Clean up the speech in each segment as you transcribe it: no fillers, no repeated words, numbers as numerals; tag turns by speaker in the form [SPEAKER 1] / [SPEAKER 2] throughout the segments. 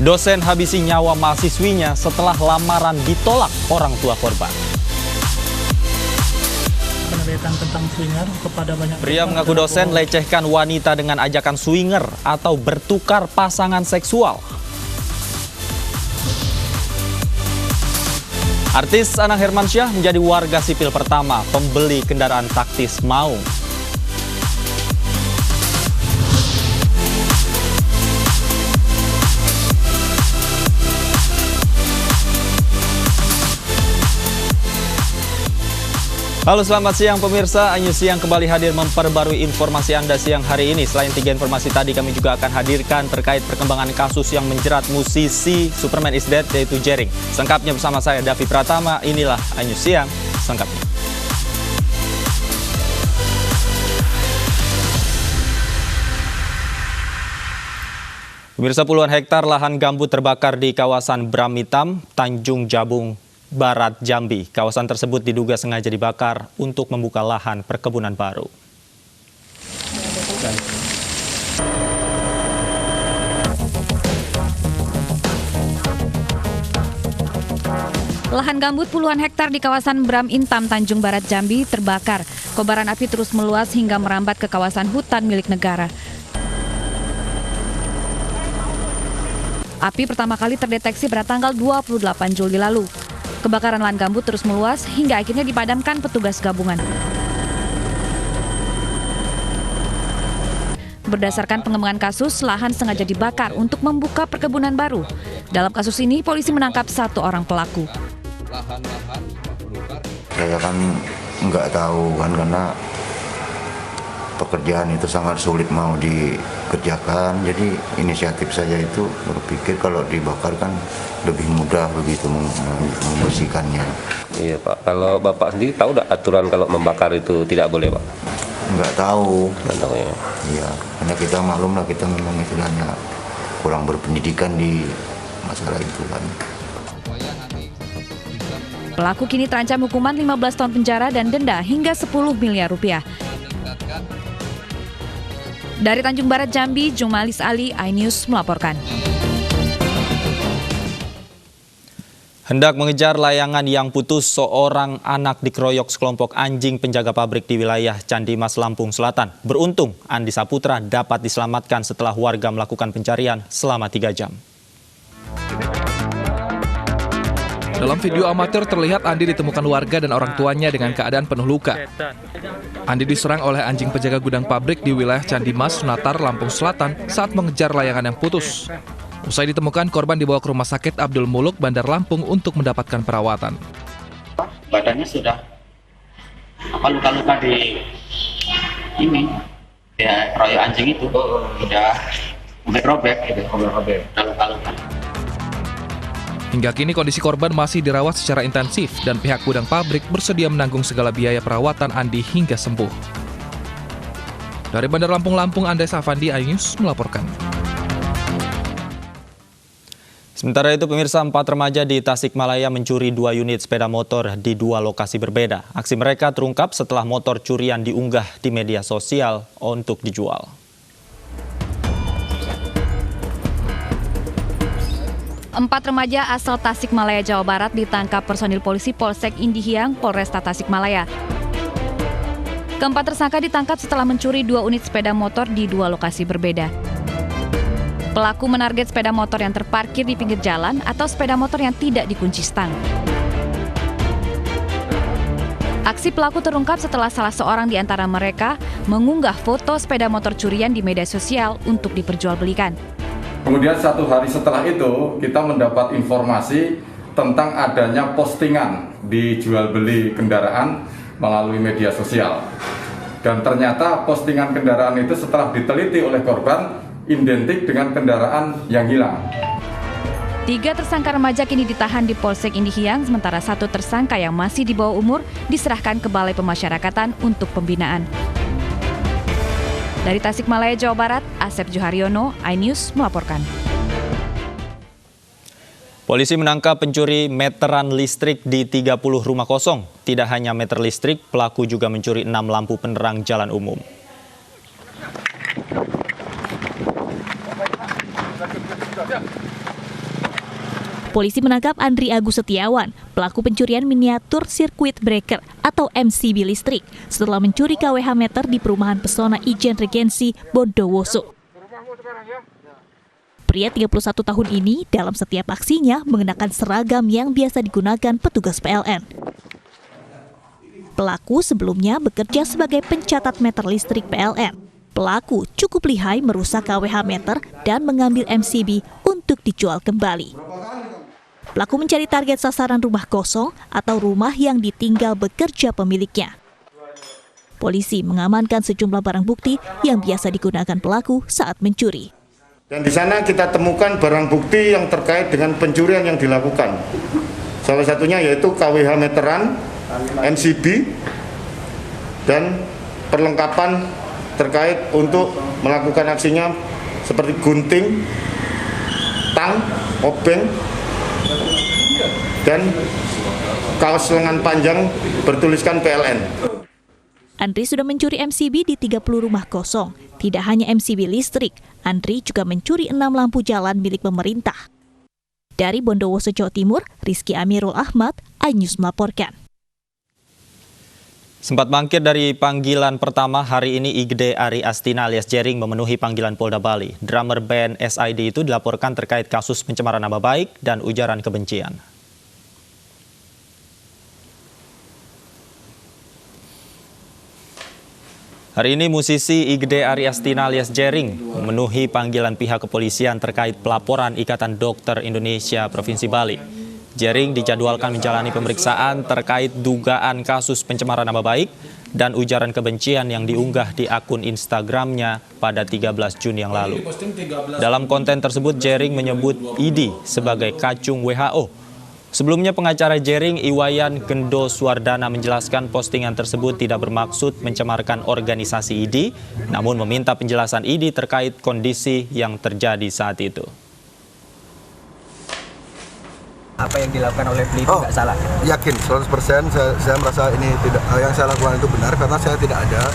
[SPEAKER 1] Dosen habisi nyawa mahasiswinya setelah lamaran ditolak orang tua korban.
[SPEAKER 2] Penelitian tentang swinger kepada banyak
[SPEAKER 1] Pria mengaku dosen lecehkan wanita dengan ajakan swinger atau bertukar pasangan seksual. Artis Anang Hermansyah menjadi warga sipil pertama pembeli kendaraan taktis Maung. Halo, selamat siang pemirsa. iNews Siang kembali hadir memperbarui informasi Anda siang hari ini. Selain 3 informasi tadi, kami juga akan hadirkan terkait perkembangan kasus yang menjerat musisi Superman is Dead, yaitu Jering. Selengkapnya bersama saya, Davi Pratama. Inilah iNews Siang selengkapnya. Pemirsa, puluhan hektar lahan gambut terbakar di kawasan Bram Hitam, Tanjung Jabung Barat, Jambi. Kawasan tersebut diduga sengaja dibakar untuk membuka lahan perkebunan baru.
[SPEAKER 3] Lahan gambut puluhan hektar di kawasan Bram Hitam, Tanjung Barat, Jambi terbakar. Kobaran api terus meluas hingga merambat ke kawasan hutan milik negara. Api pertama kali terdeteksi pada tanggal 28 Juli lalu. Kebakaran lahan gambut terus meluas hingga akhirnya dipadamkan petugas gabungan. Berdasarkan pengembangan kasus, lahan sengaja dibakar untuk membuka perkebunan baru. Dalam kasus ini, polisi menangkap 1 orang pelaku.
[SPEAKER 4] Saya kan nggak tahu kan, karena pekerjaan itu sangat sulit mau dikerjakan. Jadi inisiatif saya itu berpikir kalau dibakar kan lebih mudah begitu membersihkannya.
[SPEAKER 5] Iya Pak, kalau Bapak sendiri tahu nggak aturan kalau membakar itu tidak boleh Pak?
[SPEAKER 4] Nggak tahu.
[SPEAKER 5] Nggak tahu ya.
[SPEAKER 4] Iya, karena kita maklum lah, kita memang istilahnya kurang berpendidikan di masalah itu kan.
[SPEAKER 3] Pelaku kini terancam hukuman 15 tahun penjara dan denda hingga 10 miliar rupiah. Dari Tanjung Barat, Jambi, Jumalis Ali, iNews melaporkan.
[SPEAKER 1] Hendak mengejar layangan yang putus, seorang anak dikeroyok sekelompok anjing penjaga pabrik di wilayah Candi Mas, Lampung Selatan. Beruntung, Andi Saputra dapat diselamatkan setelah warga melakukan pencarian selama 3 jam.
[SPEAKER 6] Dalam video amatir terlihat Andi ditemukan warga dan orang tuanya dengan keadaan penuh luka. Andi diserang oleh anjing penjaga gudang pabrik di wilayah Candi Mas, Sunatar, Lampung Selatan saat mengejar layangan yang putus. Usai ditemukan, korban dibawa ke Rumah Sakit Abdul Muluk, Bandar Lampung untuk mendapatkan perawatan.
[SPEAKER 7] Badannya sudah luka-luka di ini, ya keroyok anjing itu udah robek, udah luka-luka.
[SPEAKER 6] Hingga kini kondisi korban masih dirawat secara intensif dan pihak gudang pabrik bersedia menanggung segala biaya perawatan Andi hingga sembuh. Dari Bandar Lampung, Andes Afandi, iNews melaporkan.
[SPEAKER 1] Sementara itu pemirsa, 4 remaja di Tasikmalaya mencuri 2 unit sepeda motor di 2 lokasi berbeda. Aksi mereka terungkap setelah motor curian diunggah di media sosial untuk dijual.
[SPEAKER 3] 4 remaja asal Tasikmalaya, Jawa Barat ditangkap personil polisi Polsek Indihiyang, Polresta Tasikmalaya. Keempat tersangka ditangkap setelah mencuri 2 unit sepeda motor di 2 lokasi berbeda. Pelaku menarget sepeda motor yang terparkir di pinggir jalan atau sepeda motor yang tidak dikunci stang. Aksi pelaku terungkap setelah salah seorang di antara mereka mengunggah foto sepeda motor curian di media sosial untuk diperjualbelikan.
[SPEAKER 8] Kemudian 1 hari setelah itu kita mendapat informasi tentang adanya postingan di jual beli kendaraan melalui media sosial. Dan ternyata postingan kendaraan itu setelah diteliti oleh korban identik dengan kendaraan yang hilang.
[SPEAKER 3] 3 tersangka remaja kini ditahan di Polsek Indihiyang, sementara 1 tersangka yang masih di bawah umur diserahkan ke Balai Pemasyarakatan untuk pembinaan. Dari Tasikmalaya, Jawa Barat, Asep Juharyono, iNews melaporkan.
[SPEAKER 1] Polisi menangkap pencuri meteran listrik di 30 rumah kosong. Tidak hanya meter listrik, pelaku juga mencuri 6 lampu penerang jalan umum.
[SPEAKER 9] Polisi menangkap Andri Agus Setiawan, pelaku pencurian miniatur circuit breaker atau MCB listrik setelah mencuri KWH meter di perumahan Pesona Ijen Regensi, Bondowoso. Pria 31 tahun ini dalam setiap aksinya mengenakan seragam yang biasa digunakan petugas PLN. Pelaku sebelumnya bekerja sebagai pencatat meter listrik PLN. Pelaku cukup lihai merusak KWH meter dan mengambil MCB untuk dijual kembali. Pelaku mencari target sasaran rumah kosong atau rumah yang ditinggal bekerja pemiliknya. Polisi mengamankan sejumlah barang bukti yang biasa digunakan pelaku saat mencuri.
[SPEAKER 10] Dan di sana kita temukan barang bukti yang terkait dengan pencurian yang dilakukan. Salah satunya yaitu KWH meteran, MCB, dan perlengkapan terkait untuk melakukan aksinya seperti gunting, tang, obeng, dan kaos lengan panjang bertuliskan PLN.
[SPEAKER 9] Andri sudah mencuri MCB di 30 rumah kosong. Tidak hanya MCB listrik, Andri juga mencuri 6 lampu jalan milik pemerintah. Dari Bondowoso, Jawa Timur, Rizky Amirul Ahmad, iNews melaporkan.
[SPEAKER 1] Sempat bangkit dari panggilan pertama, hari ini Igde Ari Astina alias Jering memenuhi panggilan Polda Bali. Drummer band SID itu dilaporkan terkait kasus pencemaran nama baik dan ujaran kebencian. Hari ini musisi Igde Ari Astina alias Jering memenuhi panggilan pihak kepolisian terkait pelaporan Ikatan Dokter Indonesia Provinsi Bali. Jering dijadwalkan menjalani pemeriksaan terkait dugaan kasus pencemaran nama baik dan ujaran kebencian yang diunggah di akun Instagramnya pada 13 Juni yang lalu. Dalam konten tersebut, Jering menyebut ID sebagai kacung WHO. Sebelumnya pengacara Jering, Iwayan Gendo Suwardana, menjelaskan postingan tersebut tidak bermaksud mencemarkan organisasi ID, namun meminta penjelasan ID terkait kondisi yang terjadi saat itu.
[SPEAKER 11] Apa yang dilakukan oleh beliau tidak salah?
[SPEAKER 12] Yakin 100% saya merasa ini tidak, yang saya lakukan itu benar karena saya tidak ada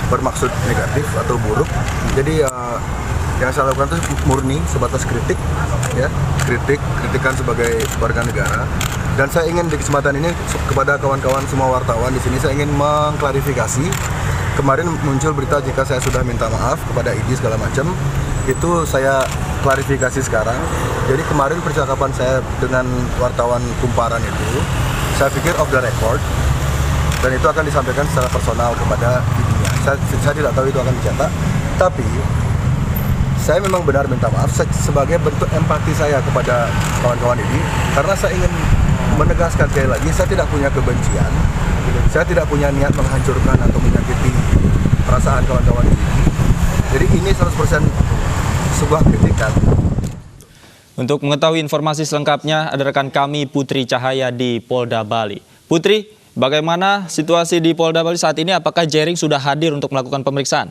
[SPEAKER 12] bermaksud negatif atau buruk. Jadi yang saya lakukan itu murni sebatas kritik, ya, kritikan sebagai warga negara. Dan saya ingin di kesempatan ini kepada kawan-kawan semua wartawan di sini saya ingin mengklarifikasi. Kemarin muncul berita jika saya sudah minta maaf kepada ID segala macam, itu saya klarifikasi sekarang. Jadi kemarin percakapan saya dengan wartawan Kumparan itu, saya pikir off the record, dan itu akan disampaikan secara personal kepada ID-nya. Saya tidak tahu itu akan dicetak, tapi saya memang benar minta maaf sebagai bentuk empati saya kepada kawan-kawan ini, karena saya ingin menegaskan sekali lagi, saya tidak punya kebencian, saya tidak punya niat menghancurkan atau menyakiti perasaan kawan-kawan ini. Jadi ini 100% sebuah kritikan.
[SPEAKER 1] Untuk mengetahui informasi selengkapnya, ada rekan kami Putri Cahaya di Polda Bali. Putri, bagaimana situasi di Polda Bali saat ini? Apakah Jering sudah hadir untuk melakukan pemeriksaan?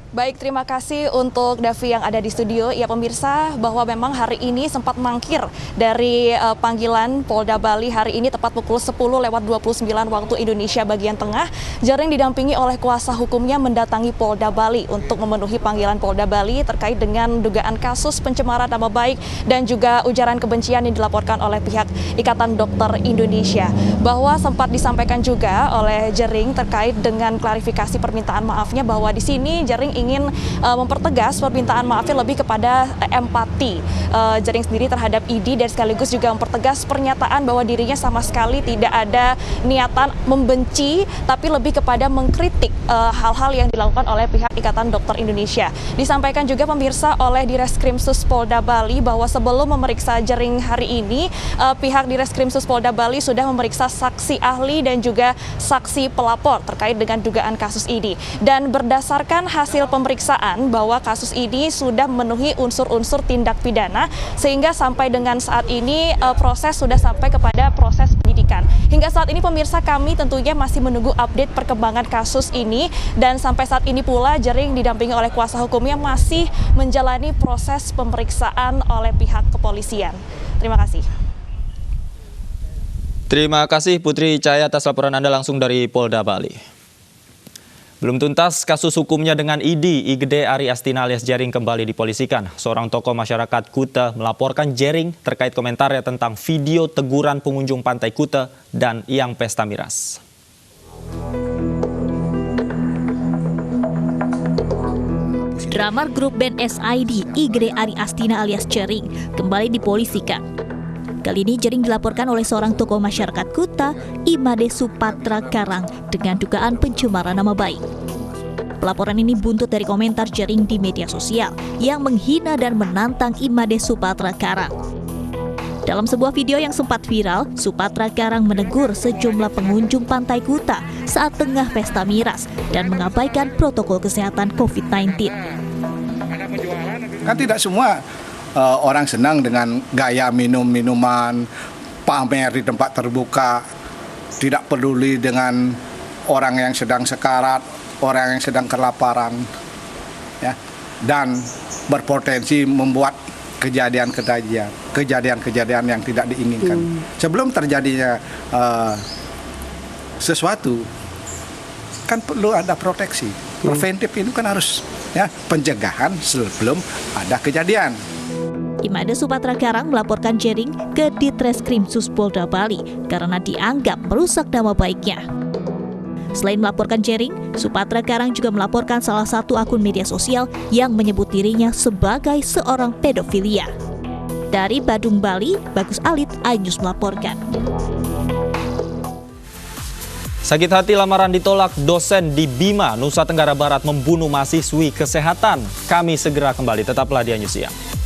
[SPEAKER 13] Baik, terima kasih untuk Davi yang ada di studio. Ya pemirsa, bahwa memang hari ini sempat mangkir dari panggilan Polda Bali hari ini tepat pukul 10:29 waktu Indonesia bagian tengah. Jering didampingi oleh kuasa hukumnya mendatangi Polda Bali untuk memenuhi panggilan Polda Bali terkait dengan dugaan kasus pencemaran nama baik dan juga ujaran kebencian yang dilaporkan oleh pihak Ikatan Dokter Indonesia. Bahwa sempat disampaikan juga oleh Jering terkait dengan klarifikasi permintaan maafnya bahwa di sini Jering ingin mempertegas permintaan maafnya lebih kepada empati Jering sendiri terhadap ID dan sekaligus juga mempertegas pernyataan bahwa dirinya sama sekali tidak ada niatan membenci tapi lebih kepada mengkritik hal-hal yang dilakukan oleh pihak Ikatan Dokter Indonesia. Disampaikan juga pemirsa oleh Direskrimsus Polda Bali bahwa sebelum memeriksa Jering hari ini pihak Direskrimsus Polda Bali sudah memeriksa saksi ahli dan juga saksi pelapor terkait dengan dugaan kasus ini. Dan berdasarkan hasil pemeriksaan bahwa kasus ini sudah memenuhi unsur-unsur tindak pidana sehingga sampai dengan saat ini proses sudah sampai kepada proses penyidikan. Hingga saat ini pemirsa kami tentunya masih menunggu update perkembangan kasus ini dan sampai saat ini pula Jering didampingi oleh kuasa hukumnya masih menjalani proses pemeriksaan oleh pihak kepolisian. Terima kasih. Terima kasih
[SPEAKER 1] Putri Cahaya atas laporan Anda langsung dari Polda Bali. Belum tuntas, kasus hukumnya dengan Igede Ari Astina alias Jering kembali dipolisikan. Seorang tokoh masyarakat Kuta melaporkan Jering terkait komentarnya tentang video teguran pengunjung pantai Kuta dan yang pesta miras.
[SPEAKER 9] Drummer grup band SID, Igede Ari Astina alias Jering, kembali dipolisikan. Kali ini Jering dilaporkan oleh seorang tokoh masyarakat Kuta, Imade Supatra Karang, dengan dugaan pencemaran nama baik. Pelaporan ini buntut dari komentar Jering di media sosial yang menghina dan menantang Imade Supatra Karang. Dalam sebuah video yang sempat viral, Supatra Karang menegur sejumlah pengunjung pantai Kuta saat tengah pesta miras dan mengabaikan protokol kesehatan COVID-19.
[SPEAKER 14] Kan tidak semua orang senang dengan gaya minum-minuman, pamer di tempat terbuka, tidak peduli dengan orang yang sedang sekarat, orang yang sedang kelaparan, ya, dan berpotensi membuat kejadian-kejadian yang tidak diinginkan. Sebelum terjadinya sesuatu, kan perlu ada proteksi. Preventif itu kan harus pencegahan sebelum ada kejadian.
[SPEAKER 9] Imade Supatra Karang melaporkan Jering ke Ditreskrimsus Polda Bali karena dianggap merusak nama baiknya. Selain melaporkan Jering, Supatra Karang juga melaporkan salah satu akun media sosial yang menyebut dirinya sebagai seorang pedofilia. Dari Badung, Bali, Bagus Alit, iNews melaporkan.
[SPEAKER 1] Sakit hati lamaran ditolak, dosen di Bima, Nusa Tenggara Barat membunuh mahasiswi kesehatan. Kami segera kembali, tetaplah di iNews Siang.